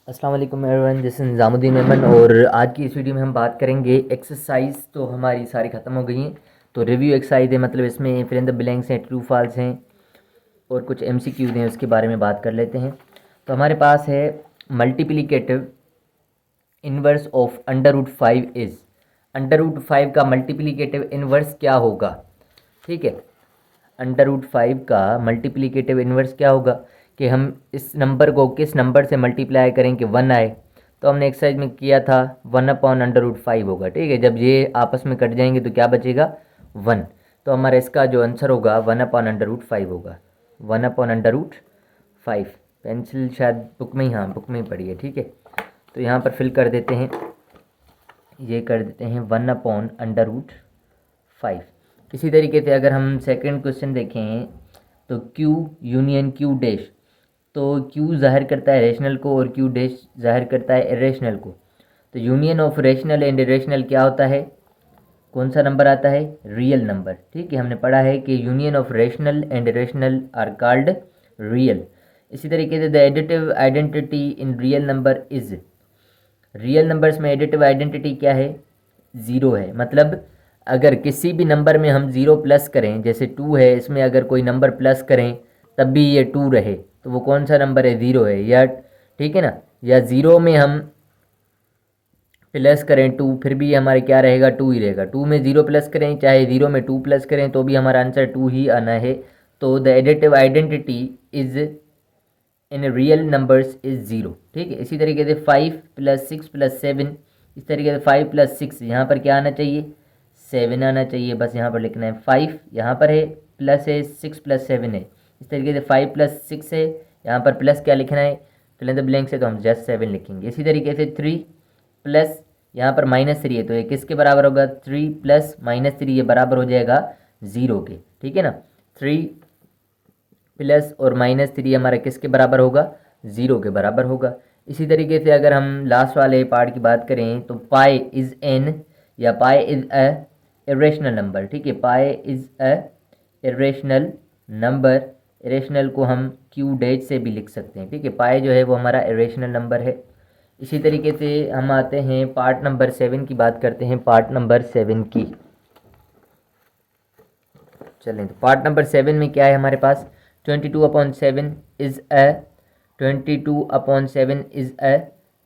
अस्सलाम वालेकुम everyone, this is Nizamuddin Memon. और आज की इस वीडियो में हम बात करेंगे एक्सरसाइज। तो हमारी सारी ख़त्म हो गई हैं, तो रिव्यू एक्सरसाइज है, मतलब इसमें फिल इन द ब्लैंक्स हैं, ट्रू फॉल्स हैं और कुछ एमसीक्यूज हैं, उसके बारे में बात कर लेते हैं। तो हमारे पास है multiplicative inverse of under root 5 is. Under root 5 का मल्टीप्लिकेटिव इन्वर्स क्या होगा? ठीक है, अंडर रूट 5 का मल्टीप्लिकेटिव इन्वर्स क्या होगा कि हम इस नंबर को किस नंबर से मल्टीप्लाई करें कि 1 आए। तो हमने एक्सरसाइज में किया था 1/√5 होगा। ठीक है, जब ये आपस में कट जाएंगे तो क्या बचेगा? 1। तो हमारा इसका जो आंसर होगा 1/√5 होगा। 1/√5। पेंसिल शायद बुक में ही, हाँ बुक में ही पड़ी है। ठीक है, तो यहाँ पर फिल कर देते हैं, ये कर देते हैं 1/√5। इसी तरीके से अगर हम सेकंड क्वेश्चन देखें तो Q यूनियन Q डैश। तो Q जाहिर करता है रेशनल को और Q डैश जाहिर करता है इरेशनल को। तो union of rational and irrational क्या होता है? कौन सा नंबर आता है? Real number. ठीक है, हमने पढ़ा है कि union of rational and irrational are called real. इसी तरीके से the additive identity in real number is. Real numbers में एडिटिव आइडेंटिटी क्या है? ज़ीरो है। मतलब अगर किसी भी नंबर में हम ज़ीरो प्लस करें, जैसे 2 है, इसमें अगर कोई नंबर प्लस करें तब भी ये 2 रहे, तो वो कौन सा नंबर है? ज़ीरो है। या ठीक है ना, या ज़ीरो में हम प्लस करें 2, फिर भी हमारे क्या रहेगा? 2 ही रहेगा। 2 में ज़ीरो प्लस करें चाहे ज़ीरो में 2 प्लस करें तो भी हमारा आंसर 2 ही आना है। तो the additive identity is in real numbers is zero. ठीक है, इसी तरीके से 5 + 6 + 7, इस तरीके से 5 + 6 यहाँ पर क्या आना चाहिए? 7 आना चाहिए। बस यहाँ पर लिखना है 5 यहाँ पर है, प्लस है, 6 + 7 है। इस तरीके से 5 + 6 है, यहाँ पर प्लस क्या लिखना है? फिल इन द ब्लैंक्स है तो हम जस्ट 7 लिखेंगे। इसी तरीके से 3 प्लस यहाँ पर -3 है, तो ये किसके बराबर होगा? 3 + -3 ये बराबर हो जाएगा 0 के। ठीक है ना, 3 प्लस और -3 हमारा किसके बराबर होगा? 0 के बराबर होगा। इसी तरीके से अगर हम लास्ट वाले पार्ट की बात करें तो पाई इज़ एन, या pi is a irrational number. ठीक है, pi is a irrational number. Irrational को हम क्यू डैश से भी लिख सकते हैं। ठीक है, पाई जो है वो हमारा इरेशनल नंबर है। इसी तरीके से हम आते हैं पार्ट नंबर 7 की बात करते हैं, पार्ट नंबर 7 की। चलें, तो पार्ट नंबर 7 में क्या है हमारे पास? 22/7 is a 22/7 is a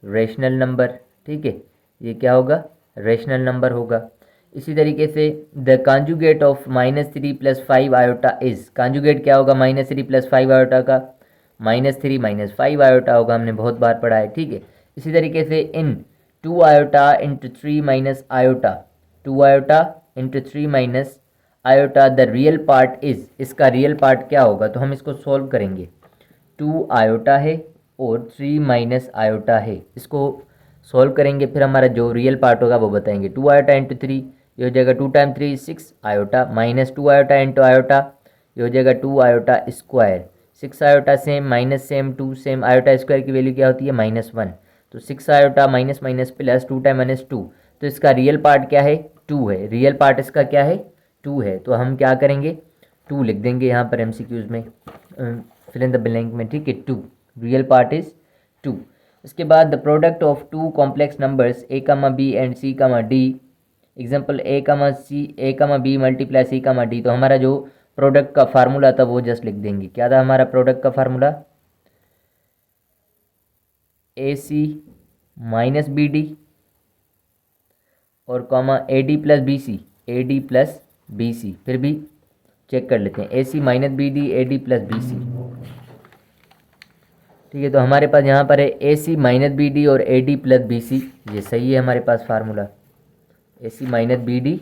rational number. ठीक है, ये क्या होगा? रेशनल नंबर होगा। इसी तरीके से the conjugate of -3 + 5 iota is. Conjugate क्या होगा -3 + 5 आयोटा का? -3 - 5 आयोटा होगा, हमने बहुत बार पढ़ा है। ठीक है, इसी तरीके से इन 2 iota into 3 - iota, 2 iota into 3 - iota the real part is. इसका रियल पार्ट क्या होगा? तो हम इसको सॉल्व करेंगे। 2 आयोटा है और 3 - आयोटा है, इसको सॉल्व करेंगे, फिर हमारा जो रियल पार्ट होगा वो बताएंगे। 2 आयोटा इंटू 3 ये हो जाएगा 2 × 3 6 आयोटा, -2 आयोटा इंटू आयोटा ये हो जाएगा 2 iota square. 6 iota same, minus same, 2 same, iota square की वैल्यू क्या होती है? -1। तो 6 iota minus minus plus 2 time -2, तो इसका रियल पार्ट क्या है? 2 है। रियल पार्ट इसका क्या है? 2 है। तो हम क्या करेंगे? 2 लिख देंगे यहाँ पर एमसीक्यूज में, फिल इन द ब्लैंक में। ठीक है, 2, रियल पार्ट इज़ 2। इसके बाद the product of 2 complex numbers a, b and c, d। Example a, b multiply c, d। तो हमारा जो प्रोडक्ट का फार्मूला था वो जस्ट लिख देंगे। क्या था हमारा प्रोडक्ट का फार्मूला? AC - BD और comma AD + BC, AD + BC। फिर भी चेक कर लेते हैं, AC - BD, AD + BC। ठीक है, तो हमारे पास यहाँ पर है AC - BD और AD + BC, ये सही है हमारे पास formula. AC - BD,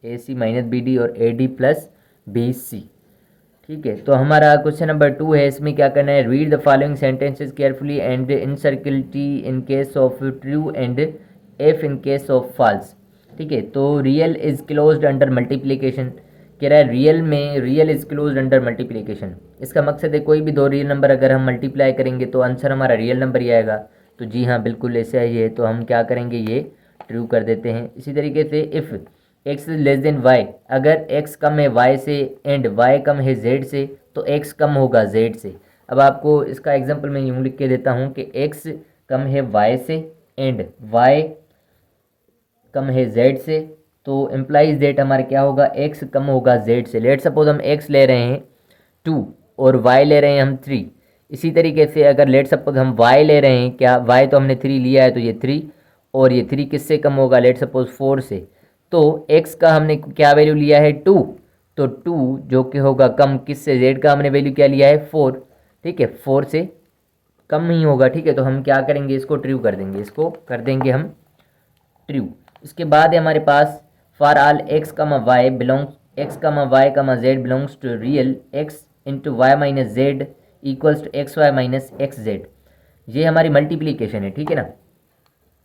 AC - BD और AD + BC। ठीक है, तो हमारा क्वेश्चन नंबर 2 है, इसमें क्या करना है? Read the following sentences carefully and encircle T in case of true and F in case of false. ठीक है, तो real is closed under multiplication कह रहा है, रियल में real is closed under multiplication. इसका मकसद है कोई भी दो रियल नंबर अगर हम मल्टीप्लाई करेंगे तो आंसर हमारा रियल नंबर ही आएगा। तो जी हाँ, बिल्कुल ऐसा ही है, तो हम क्या करेंगे? ये ट्रू कर देते हैं। इसी तरीके से if x less than y, अगर x कम है y से एंड y कम है z से तो x कम होगा z से। अब आपको इसका एग्जांपल मैं यूँ लिख के देता हूँ कि x कम है y से एंड y कम है z से, तो इम्प्लाइज दैट हमारा क्या होगा, x कम होगा z से। लेट सपोज हम x ले रहे हैं 2 और y ले रहे हैं हम 3। इसी तरीके से अगर लेट सपोज हम y ले रहे हैं, क्या y तो हमने 3 लिया है तो ये 3, और ये 3 किससे कम होगा, लेट सपोज 4 से। तो x का हमने क्या वैल्यू लिया है 2, तो 2 जो कि होगा कम किससे, z का हमने वैल्यू क्या लिया है 4, ठीक है, 4 से कम ही होगा, ठीक है। तो हम क्या करेंगे, इसको ट्रू कर देंगे, इसको कर देंगे हम ट्रू। उसके बाद है हमारे पास for all x comma y belongs x comma y comma z belongs to real x into y minus z equals to x y minus x z. ये हमारी मल्टीप्लीकेशन है, ठीक है ना।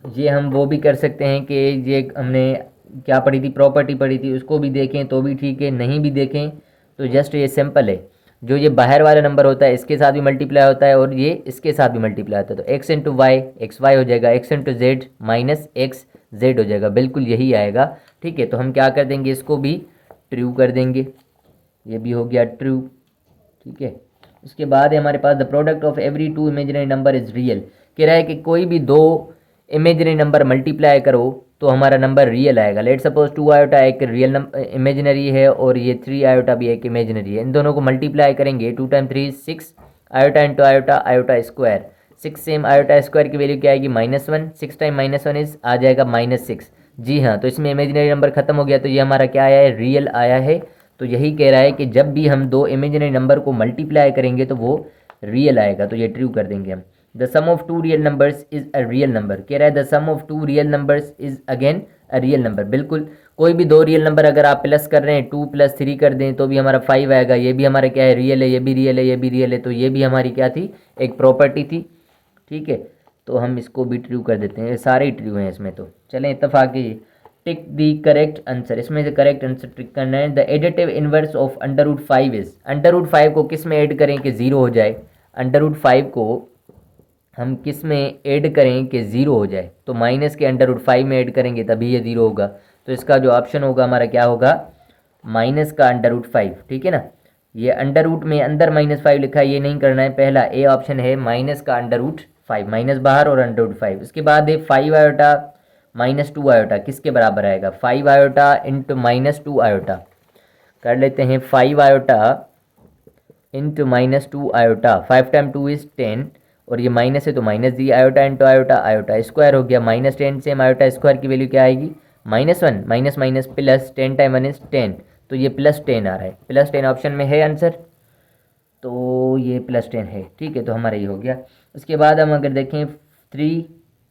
ये हम वो भी कर सकते हैं कि ये हमने क्या पढ़ी थी, प्रॉपर्टी पढ़ी थी, उसको भी देखें तो भी ठीक है, नहीं भी देखें तो जस्ट ये सिंपल है। जो ये बाहर वाला नंबर होता है इसके साथ भी मल्टीप्लाई होता है और ये इसके साथ भी मल्टीप्लाई होता है, तो x into y x y हो जाएगा, x into z minus x z हो जाएगा, बिल्कुल यही आएगा, ठीक है। तो हम क्या कर देंगे, इसको भी ट्रू कर देंगे, ये भी हो गया ट्रू, ठीक है। उसके बाद है हमारे पास the product of every two imaginary number is real. कह रहा है कि कोई भी दो इमेजिनरी नंबर मल्टीप्लाई करो तो हमारा नंबर रियल आएगा। लेट सपोज 2 आयोटा एक रियल नंबर इमेजिनरी है और ये 3 आयोटा भी एक इमेजिनरी है, इन दोनों को मल्टीप्लाई करेंगे 2 time 3 6 iota into iota iota square, 6 same iota square की वैल्यू क्या आएगी -1, 6 टाइम -1 इज आ जाएगा -6। जी हाँ, तो इसमें इमेजिनरी नंबर खत्म हो गया, तो ये हमारा क्या आया है, रियल आया है। तो यही कह रहा है कि जब भी हम दो इमेजिनरी नंबर को मल्टीप्लाई करेंगे तो वो रियल आएगा, तो ये ट्रू कर देंगे हम। The sum of two real numbers is a real number, कह रहा है the sum of two real numbers is again a real number. बिल्कुल, कोई भी दो रियल नंबर अगर आप प्लस कर रहे हैं 2 + 3 कर दें तो भी हमारा 5 आएगा, ये भी हमारा क्या है, रियल है, ये भी रियल है, ये भी रियल है, तो ये भी हमारी क्या थी, एक प्रॉपर्टी थी, ठीक है। तो हम इसको भी ट्रू कर देते हैं, सारे ही ट्रू हैं इसमें। तो चलें इत्तफाक़ी टिक दी करेक्ट आंसर, इसमें से करेक्ट आंसर टिक करना है। The additive inverse of √5 is, √5 को किस में ऐड करें कि ज़ीरो हो जाए, √5 को हम किस में ऐड करें कि ज़ीरो हो जाए, तो माइनस के √5 में ऐड करेंगे तभी ये ज़ीरो होगा। तो इसका जो ऑप्शन होगा हमारा क्या होगा, माइनस का √5, ठीक है ना। ये अंडर रूट में अंदर -5 लिखा है, ये नहीं करना है, पहला ए ऑप्शन है माइनस का √5, माइनस बाहर और √5। उसके बाद है 5 आयोटा -2 आयोटा किसके बराबर आएगा, 5 आयोटा इंटू -2 आयोटा कर लेते हैं, 5 iota into -2 iota, 5 time 2 is 10, और ये माइनस है तो माइनस दी, iota into iota iota square हो गया, -10 से आयोटा स्क्वायर की वैल्यू क्या आएगी, -1 minus minus plus 10 time 1 is 10, तो ये +10 आ रहा है, +10 ऑप्शन में है आंसर, तो ये +10 है, ठीक है। तो हमारा ये हो गया। उसके बाद हम अगर देखें 3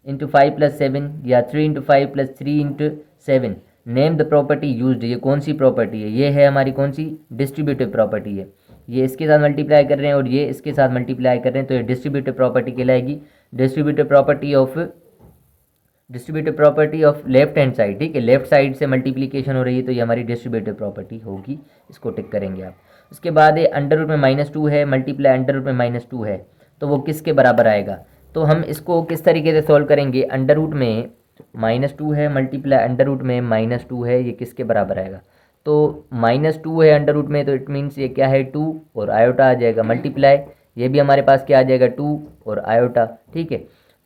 × 5 + 7 या 3 × 5 + 3 × 7, नेम द प्रॉपर्टी यूज्ड, ये कौन सी प्रॉपर्टी है, ये है हमारी कौन सी, डिस्ट्रीब्यूटिव प्रॉपर्टी है। ये इसके साथ मल्टीप्लाई कर रहे हैं और ये इसके साथ मल्टीप्लाई कर रहे हैं, तो ये डिस्ट्रीब्यूटिव प्रॉपर्टी कहलाएगी। Distributive property of left hand side, ठीक है, लेफ्ट साइड से मल्टीप्लिकेशन हो रही है तो ये हमारी डिस्ट्रीब्यूटिव प्रॉपर्टी होगी, इसको टिक करेंगे आप। उसके बाद ये अंडर रूट में -2 है, मल्टीप्लाई अंडर रूट में -2 है, तो वो किसके बराबर आएगा। तो हम इसको किस तरीके से सॉल्व करेंगे, अंडर रूट में -2 है, मल्टीप्लाई अंडर रूट में -2 है, ये किसके बराबर आएगा, तो -2 है अंडर रूट में, तो इट मीन्स ये क्या है 2 और आयोटा आ जाएगा, मल्टीप्लाई ये भी हमारे पास क्या आ जाएगा 2 और आयोटा, ठीक है।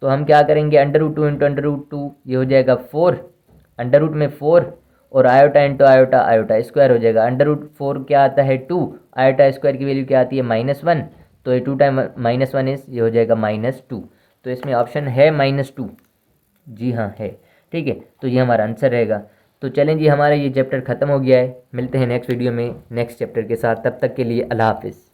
तो हम क्या करेंगे, √2 इंटू √2 ये हो जाएगा 4, अंडर रूट में 4 और iota into iota iota square हो जाएगा, √4 क्या आता है 2, आयोटा स्क्वायर की वैल्यू क्या आती है -1, तो ये 2 टाइम -1 इस ये हो जाएगा -2, तो इसमें ऑप्शन है -2, जी हाँ है, ठीक है। तो ये हमारा आंसर रहेगा। तो चलें जी, हमारा ये चैप्टर ख़त्म हो गया है, मिलते हैं नेक्स्ट वीडियो में नेक्स्ट चैप्टर के साथ, तब तक के लिए अल्लाह हाफिज़।